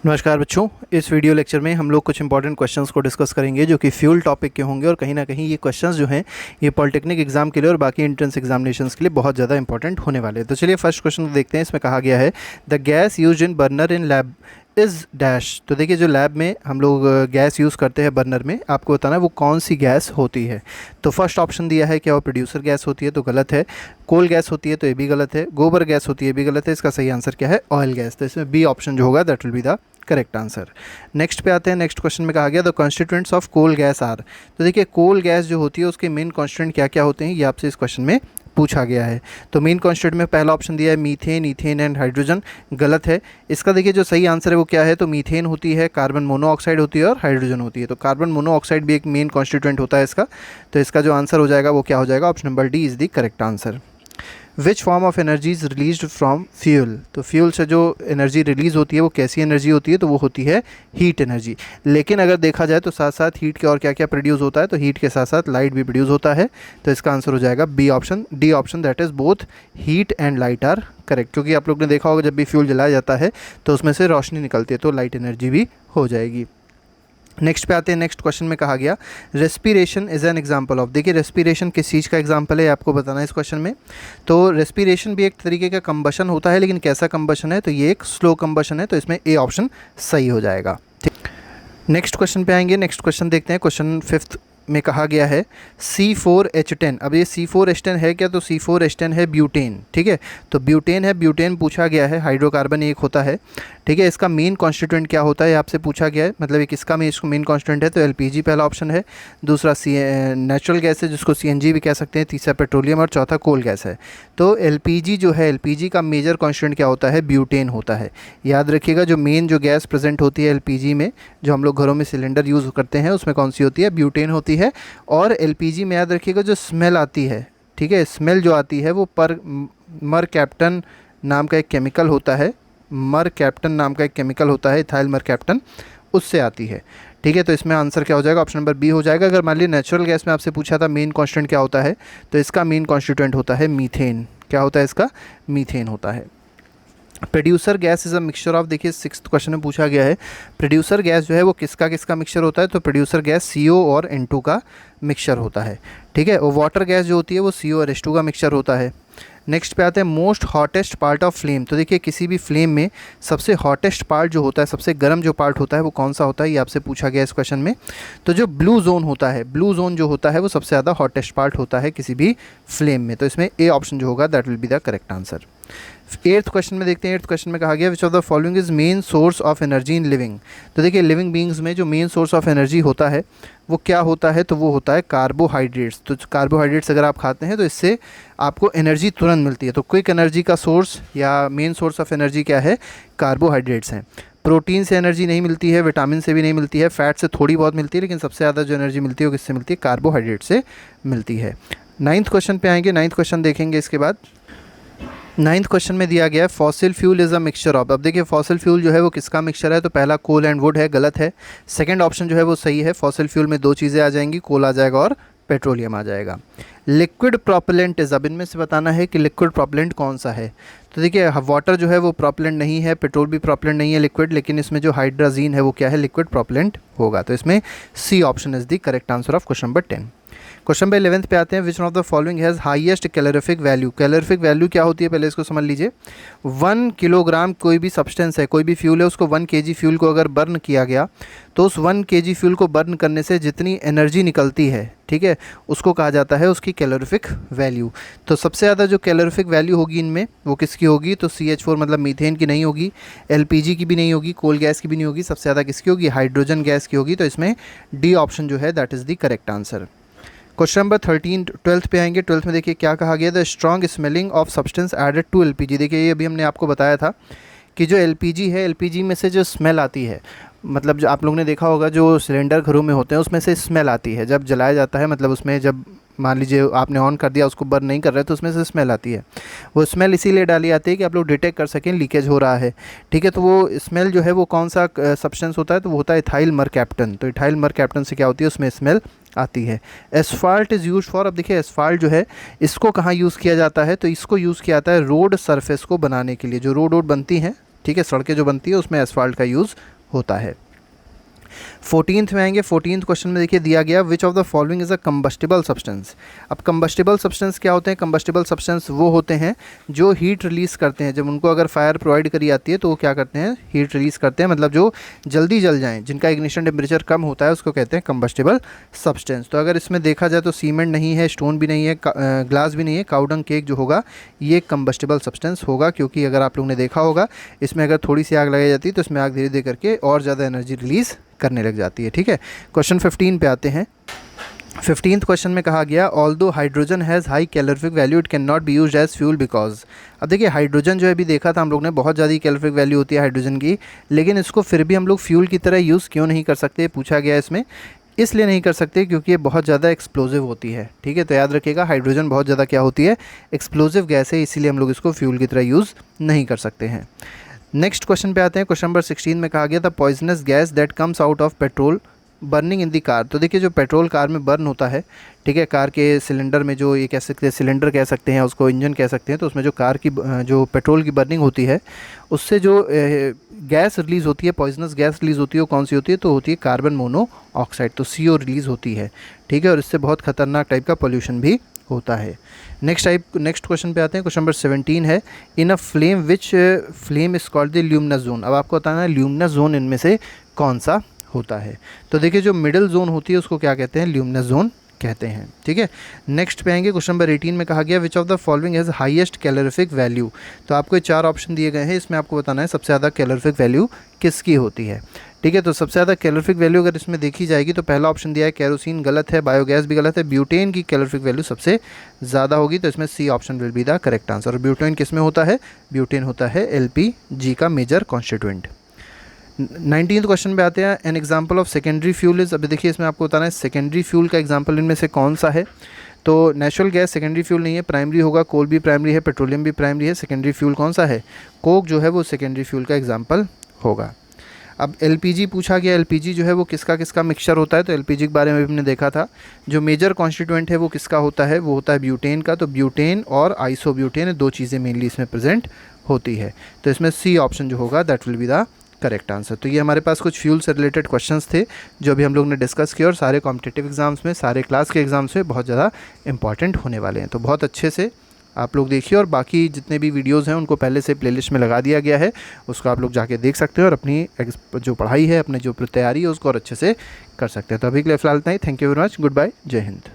नमस्कार बच्चों, इस वीडियो लेक्चर में हम लोग कुछ इंपॉर्टेंट क्वेश्चंस को डिस्कस करेंगे जो कि फ्यूल टॉपिक के होंगे और कहीं ना कहीं ये क्वेश्चंस जो हैं ये पॉलिटेक्निक एग्जाम के लिए और बाकी एंट्रेंस एग्जामिनेशंस के लिए बहुत ज़्यादा इंपॉर्टेंट होने वाले हैं। तो चलिए फर्स्ट क्वेश्चन देखते हैं। इसमें कहा गया है the gas use in burner in lab is dash. तो देखिए, जो लैब में हम लोग गैस यूज़ करते हैं बर्नर में, आपको बताना है वो कौन सी गैस होती है। तो फर्स्ट ऑप्शन दिया है क्या वो प्रोड्यूसर गैस होती है, तो गलत है। कोल गैस होती है तो ये भी गलत है। गोबर गैस होती है भी गलत है। इसका सही आंसर क्या है? Oil gas. तो इसमें बी ऑप्शन जो होगा that will be the correct answer. Next पे आते हैं। नेक्स्ट क्वेश्चन में कहा गया the constituents of coal gas are. तो देखिए, कोल गैस जो होती है उसके मेन कॉन्स्टिट्यूएंट क्या क्या होते हैं, ये आपसे इस क्वेश्चन में पूछा गया है। तो मेन कॉन्स्टिट्यूएंट में पहला ऑप्शन दिया है मीथेन, इथेन एंड हाइड्रोजन। गलत है। इसका देखिए जो सही आंसर है वो क्या है, तो मीथेन होती है, कार्बन मोनोऑक्साइड होती है और हाइड्रोजन होती है। तो कार्बन मोनोऑक्साइड भी एक मेन कॉन्स्टिट्यूएंट होता है इसका। तो इसका जो आंसर हो जाएगा वो क्या हो जाएगा? Option number D is the correct answer. Which form of energy is released from fuel. तो फ्यूल से जो एनर्जी रिलीज़ होती है वो कैसी एनर्जी होती है, तो वो होती है हीट एनर्जी। लेकिन अगर देखा जाए तो साथ साथ हीट के और क्या क्या प्रोड्यूस होता है, तो हीट के साथ साथ लाइट भी प्रोड्यूस होता है। तो इसका आंसर हो जाएगा B option, D option, that is both heat and light are correct. क्योंकि आप लोग ने देखा होगा जब भी फ्यूल जलाया जाता है तो उसमें से रोशनी निकलती है, तो लाइट एनर्जी भी हो जाएगी। नेक्स्ट पे आते हैं। नेक्स्ट क्वेश्चन में कहा गया respiration is an example of. देखिए, रेस्पिरेशन किस चीज़ का एग्जाम्पल है आपको बताना है इस क्वेश्चन में। तो रेस्पिरेशन भी एक तरीके का कंबशन होता है, लेकिन कैसा कंबशन है, तो ये एक स्लो कंबशन है। तो इसमें ए ऑप्शन सही हो जाएगा। ठीक। नेक्स्ट क्वेश्चन पे आएंगे। नेक्स्ट क्वेश्चन देखते हैं। क्वेश्चन फिफ्थ में कहा गया है C4H10। अब ये C4H10 है क्या, तो C4H10 है ब्यूटेन। ठीक है, तो ब्यूटेन है, ब्यूटेन पूछा गया है, हाइड्रोकार्बन एक होता है। ठीक है, इसका मेन कॉन्स्टिट्यूएंट क्या होता है आपसे पूछा गया है, मतलब ये किसका मेन कॉन्स्टिट्यूएंट है, तो LPG पहला ऑप्शन है। दूसरा नेचुरल गैस है जिसको CNG भी कह सकते हैं। तीसरा पेट्रोलियम और चौथा कोल गैस है। तो LPG जो है, LPG का मेजर कॉन्स्टिट्यूएंट क्या होता है? ब्यूटेन होता है। याद रखिएगा, जो मेन जो गैस प्रेजेंट होती है LPG में, जो हम लोग घरों में सिलेंडर यूज़ करते हैं, उसमें कौन सी होती है? ब्यूटेन होती है। और LPG में याद रखिएगा जो स्मेल आती है, ठीक है, स्मेल जो आती है वो मर कैप्टन नाम का एक केमिकल होता है। मर कैप्टन नाम का एक केमिकल होता है, इथाइल मर कैप्टन, उससे आती है। ठीक है, तो इसमें आंसर क्या हो जाएगा? ऑप्शन नंबर बी हो जाएगा। अगर मान लीजिए नेचुरल गैस में आपसे पूछा था मेन कॉन्स्टिट्यूएंट क्या होता है, तो इसका मेन कॉन्स्टिट्यूएंट होता है मीथेन। क्या होता है इसका? मीथेन होता है। Producer gas is a mixture of. देखिए, सिक्स्थ क्वेश्चन में पूछा गया है प्रोड्यूसर गैस जो है वो किसका किसका मिक्सचर होता है, तो प्रोड्यूसर गैस CO और N2 का मिक्सचर होता है। ठीक है, और वाटर गैस जो होती है वो CO और H2 का मिक्सचर होता है। नेक्स्ट पे आते हैं most hottest part of flame. तो देखिए, किसी भी फ्लेम में सबसे हॉटेस्ट पार्ट जो होता है, सबसे गर्म जो पार्ट होता है वो कौन सा होता है, ये आपसे पूछा गया इस क्वेश्चन में। तो जो ब्लू जोन होता है, ब्लू जोन जो होता है वो सबसे ज़्यादा हॉटेस्ट पार्ट होता है किसी भी फ्लेम में। तो इसमें ए ऑप्शन जो होगा that will be the correct answer. Eighth question में देखते हैं। एट्थ क्वेश्चन में कहा गया which of the following is main source of energy in living. तो देखिए, लिविंग बींग्स में जो मेन सोर्स ऑफ एनर्जी होता है वो क्या होता है, तो वो होता है कार्बोहाइड्रेट्स। तो कार्बोहाइड्रेट्स अगर आप खाते हैं तो इससे आपको एनर्जी तुरंत मिलती है। तो क्विक एनर्जी का सोर्स या मेन सोर्स ऑफ एनर्जी क्या है? कार्बोहाइड्रेट्स हैं। प्रोटीन से एनर्जी नहीं मिलती है, विटामिन से भी नहीं मिलती है, फैट से थोड़ी बहुत मिलती है, लेकिन सबसे ज़्यादा जो एनर्जी मिलती है वो किससे मिलती है? कार्बोहाइड्रेट से मिलती है। नाइन्थ क्वेश्चन पे आएंगे। नाइन्थ क्वेश्चन देखेंगे इसके बाद। नाइन्थ क्वेश्चन में दिया गया है fossil fuel is a mixture of. अब देखिए, फॉसिल फ्यूल जो है वो किसका मिक्सचर है, तो पहला कोल एंड वुड है, गलत है। सेकंड ऑप्शन जो है वो सही है। फॉसिल फ्यूल में दो चीज़ें आ जाएंगी, कोल आ जाएगा और पेट्रोलियम आ जाएगा। Liquid propellant is. अब इनमें से बताना है कि लिक्विड प्रोपेलेंट कौन सा है। तो देखिए, वाटर जो है वो प्रोपेलेंट नहीं है, पेट्रोल भी प्रोपेलेंट नहीं है लिक्विड, लेकिन इसमें जो हाइड्रोजीन है वो क्या है? लिक्विड प्रोपेलेंट होगा। तो इसमें C option is the correct answer of question number 10। Question number 11 पे आते हैं। Which one of the following has highest calorific value. Calorific value क्या होती है, पहले इसको समझ लीजिए। 1 किलोग्राम कोई भी सब्सटेंस है, कोई भी फ्यूल है, उसको 1 kg फ्यूल को अगर बर्न किया गया तो उस 1 kg फ्यूल को बर्न करने से जितनी एनर्जी निकलती है, ठीक है, उसको कहा जाता है उसकी कैलोरीफिक वैल्यू। तो सबसे ज़्यादा जो कैलोरीफिक वैल्यू होगी इनमें वो किसकी होगी, तो CH4 मतलब मीथेन की नहीं होगी, LPG की भी नहीं होगी, कोल गैस की भी नहीं होगी, सबसे ज़्यादा किसकी होगी? हाइड्रोजन गैस की होगी। तो इसमें डी ऑप्शन जो है that is the correct answer. Question number 13 twelfth पे आएंगे। ट्वेल्थ में देखिए क्या कहा गया, the strong smelling of substance added to LPG। देखिए, ये अभी हमने आपको बताया था कि जो LPG है, LPG में से जो स्मेल आती है, मतलब जो आप लोगों ने देखा होगा जो सिलेंडर घरों में होते हैं उसमें से स्मेल आती है जब जलाया जाता है, मतलब उसमें जब मान लीजिए आपने ऑन कर दिया, उसको बर्न नहीं कर रहे तो उसमें से स्मेल आती है। वो स्मेल इसीलिए डाली आती है कि आप लोग डिटेक्ट कर सकें लीकेज हो रहा है। ठीक है, तो वो स्मेल जो है वो कौन सा सब्सटेंस होता है, तो वो होता है इथाइल मरकैप्टन। तो इथाइल मरकैप्टन से क्या होती है, उसमें स्मेल आती है। Asphalt is use for. अब देखिए, एसफाल्ट जो है इसको कहाँ यूज़ किया जाता है, तो इसको यूज़ किया जाता है रोड सरफेस को बनाने के लिए। जो रोड बनती हैं ठीक है, सड़कें जो बनती है उसमें एसफाल्ट का यूज़ होता है। 14th में आएंगे। 14th क्वेश्चन में देखिए दिया गया which of the following is a combustible substance. अब कंबस्टिबल सब्सटेंस क्या होते हैं? कंबस्टिबल सब्सटेंस वो होते हैं जो हीट रिलीज़ करते हैं। जब उनको अगर फायर प्रोवाइड करी जाती है तो वो क्या करते हैं? हीट रिलीज़ करते हैं, मतलब जो जल्दी जल जाएँ, जिनका इग्निशन टेम्परेचर कम होता है उसको कहते हैं कंबस्टिबल सब्सटेंस। तो अगर इसमें देखा जाए तो सीमेंट नहीं है, स्टोन भी नहीं है, ग्लास भी नहीं है, काउडंग केक जो होगा ये कंबस्टिबल सब्सटेंस होगा, क्योंकि अगर आप लोगों ने देखा होगा इसमें अगर थोड़ी सी आग लगाई जाती है तो इसमें आग धीरे धीरे करके और ज़्यादा एनर्जी रिलीज़ करने लग जाती है। ठीक है, क्वेश्चन 15 पे आते हैं। 15th क्वेश्चन में कहा गया although hydrogen has high calorific value it can not be used as fuel because. अब देखिए हाइड्रोजन जो है अभी देखा था हम लोग ने, बहुत ज़्यादा कैलोरिफिक वैल्यू होती है हाइड्रोजन की, लेकिन इसको फिर भी हम लोग फ्यूल की तरह यूज़ क्यों नहीं कर सकते, पूछा गया इसमें। इसलिए नहीं कर सकते क्योंकि ये बहुत ज़्यादा एक्सप्लोजिव होती है। ठीक है, तो याद रखिएगा हाइड्रोजन बहुत ज़्यादा क्या होती है? एक्सप्लोजिव गैस है, इसीलिए हम लोग इसको फ्यूल की तरह यूज़ नहीं कर सकते हैं। नेक्स्ट क्वेश्चन पे आते हैं। क्वेश्चन नंबर 16 में कहा गया the poisonous gas that comes out of petrol burning in the car. तो देखिए जो पेट्रोल कार में बर्न होता है, ठीक है, कार के सिलेंडर में जो ये कह सकते हैं, सिलेंडर कह सकते हैं उसको, इंजन कह सकते हैं, तो उसमें जो कार की जो पेट्रोल की बर्निंग होती है उससे जो गैस रिलीज़ होती है, पॉइजनस गैस रिलीज़ होती है, वो कौन सी होती है? तो होती है कार्बन मोनोऑक्साइड, तो CO रिलीज़ होती है। ठीक है, और इससे बहुत खतरनाक टाइप का पोल्यूशन भी होता है। नेक्स्ट क्वेश्चन पे आते हैं। क्वेश्चन नंबर 17 है in a flame which flame is called the luminous zone. अब आपको बताना है ल्यूमिनस जोन इनमें से कौन सा होता है। तो देखिए जो मिडिल जोन होती है उसको क्या कहते हैं? ल्यूमिनस जोन कहते हैं। ठीक है, नेक्स्ट पे आएंगे। क्वेश्चन नंबर 18 में कहा गया which of the following has highest calorific value. तो आपको ये 4 ऑप्शन दिए गए हैं, इसमें आपको बताना है सबसे ज़्यादा कैलोरिफिक वैल्यू किसकी होती है। ठीक है, तो सबसे ज़्यादा कैलोरिफिक वैल्यू अगर इसमें देखी जाएगी तो पहला ऑप्शन दिया है केरोसिन, गलत है। बायोगैस भी गलत है। ब्यूटेन की कैलोरिफिक वैल्यू सबसे ज़्यादा होगी, तो इसमें C option will be the correct answer. और ब्यूटेन किस में होता है? ब्यूटेन होता है LPG का मेजर कॉन्स्टिट्यूएंट। 19th क्वेश्चन पे आते हैं। An example of secondary fuel is. अब देखिए इसमें आपको बताना है सेकेंडरी फ्यूल का एग्जाम्पल इनमें से कौन सा है। तो नेचुरल गैस सेकेंडरी फ्यूल नहीं है, प्राइमरी होगा। कोल भी प्राइमरी है, पेट्रोलियम भी प्राइमरी है। सेकेंडरी फ्यूल कौन सा है? कोक जो है वो सेकेंडरी फ्यूल का एग्जाम्पल होगा। अब LPG पूछा गया, LPG जो है वो किसका मिक्सचर होता है? तो LPG के बारे में भी हमने देखा था, जो मेजर कॉन्स्टिट्यूएंट है वो किसका होता है? वो होता है ब्यूटेन का। तो ब्यूटेन और आइसोब्यूटेन 2 चीज़ें मेनली इसमें प्रेजेंट होती है, तो इसमें C ऑप्शन जो होगा that will be the correct answer. तो ये हमारे पास कुछ फ्यूल से रिलेटेड क्वेश्चंस थे जो अभी हम लोग ने डिस्कस किया, और सारे कॉम्पिटिटिव एग्जाम्स में, सारे क्लास के एग्जाम्स में बहुत ज़्यादा इंपॉर्टेंट होने वाले हैं। तो बहुत अच्छे से आप लोग देखिए, और बाकी जितने भी वीडियोस हैं उनको पहले से प्लेलिस्ट में लगा दिया गया है, उसको आप लोग जाके देख सकते हैं और अपनी जो पढ़ाई है, अपनी जो तैयारी है उसको और अच्छे से कर सकते हैं। तो अभी के लिए फ़िलहाल इतना ही। Thank you very much, good bye, जय हिंद।